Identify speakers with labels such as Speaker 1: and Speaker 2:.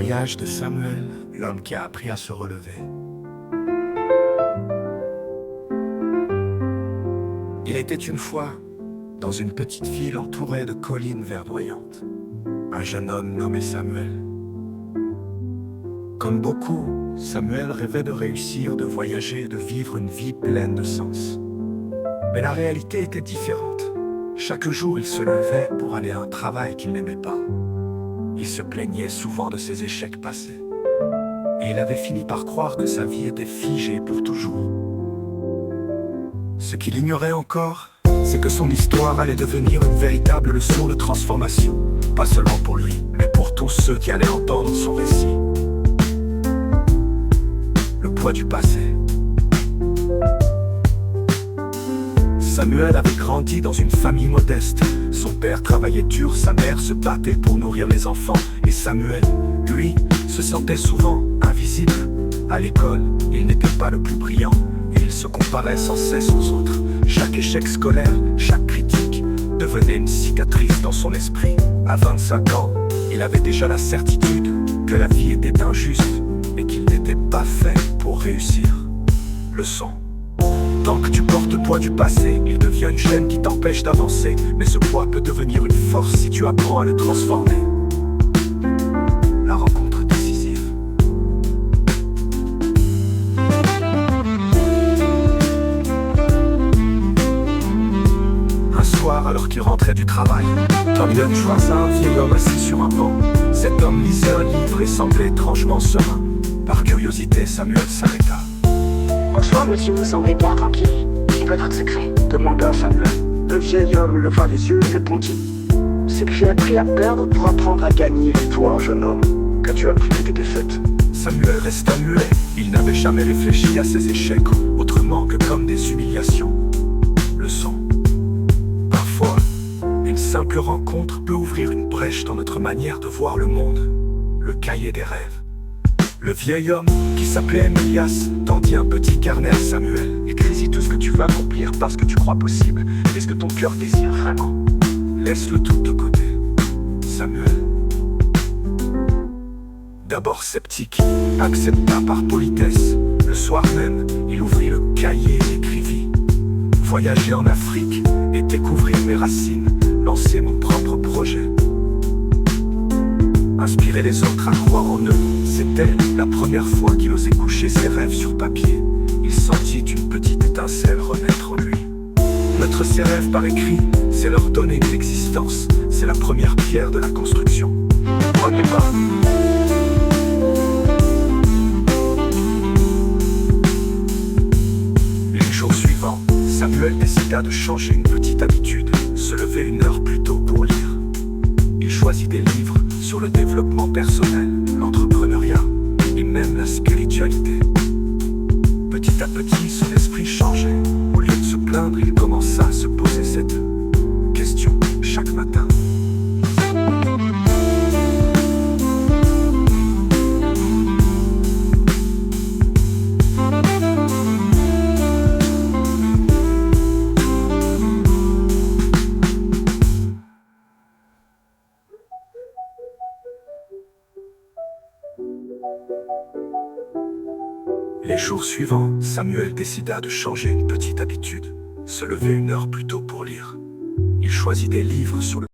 Speaker 1: Voyage de Samuel, l'homme qui a appris à se relever. Il était une fois, dans une petite ville entourée de collines verdoyantes, un jeune homme nommé Samuel. Comme beaucoup, Samuel rêvait de réussir, de voyager, de vivre une vie pleine de sens. Mais la réalité était différente. Chaque jour, il se levait pour aller à un travail qu'il n'aimait pas. Il se plaignait souvent de ses échecs passés. Et il avait fini par croire que sa vie était figée pour toujours. Ce qu'il ignorait encore, c'est que son histoire allait devenir une véritable leçon de transformation. Pas seulement pour lui, mais pour tous ceux qui allaient entendre son récit. Le poids du passé. Samuel avait grandi dans une famille modeste. Son père travaillait dur, sa mère se battait pour nourrir les enfants. Et Samuel, lui, se sentait souvent invisible. À l'école, il n'était pas le plus brillant, et il se comparait sans cesse aux autres. Chaque échec scolaire, chaque critique, devenait une cicatrice dans son esprit. À 25 ans, il avait déjà la certitude que la vie était injuste et qu'il n'était pas fait pour réussir. Leçon. Tant que tu portes le poids du passé, il devient une chaîne qui t'empêche d'avancer. Mais ce poids peut devenir une force si tu apprends à le transformer. La rencontre décisive. Un soir, alors qu'il rentrait du travail, Samuel croisa un vieil homme assis sur un banc. Cet homme lisait un livre et semblait étrangement serein. Par curiosité, Samuel s'arrêta.
Speaker 2: Bonsoir monsieur, vous semblez bien tranquille. Quel est votre secret?
Speaker 1: Demanda Samuel.
Speaker 2: Le vieil homme leva les yeux et répondit: c'est que j'ai appris à perdre pour apprendre à gagner.
Speaker 1: Et toi, jeune homme, qu'as-tu appris de tes défaites? Samuel resta muet. Il n'avait jamais réfléchi à ses échecs autrement que comme des humiliations. Leçon. Parfois, une simple rencontre peut ouvrir une brèche dans notre manière de voir le monde. Le cahier des rêves. Le vieil homme, qui s'appelait Émilias, tendit un petit carnet à Samuel. Écris-y tout ce que tu veux accomplir parce que tu crois possible. Et ce que ton cœur désire vraiment. Laisse-le tout de côté, Samuel. D'abord sceptique, accepta par politesse. Le soir même, il ouvrit le cahier et écrivit: voyager en Afrique et découvrir mes racines, lancer mon propre projet. Inspirer les autres à croire en eux, c'était la première fois qu'il osait coucher ses rêves sur papier. Il sentit une petite étincelle renaître en lui. Mettre ses rêves par écrit, c'est leur donner une existence. C'est la première pierre de la construction. Premier pas. Les jours suivants, Samuel décida de changer une petite habitude, se lever une heure plus tôt pour lire. Il choisit des livres sur le développement personnel, l'entrepreneuriat et même la spiritualité. Petit à petit, son esprit changeait. Au lieu de se plaindre, il commença à se poser cette question chaque matin. Les jours suivants, Samuel décida de changer une petite habitude, se lever une heure plus tôt pour lire. Il choisit des livres sur le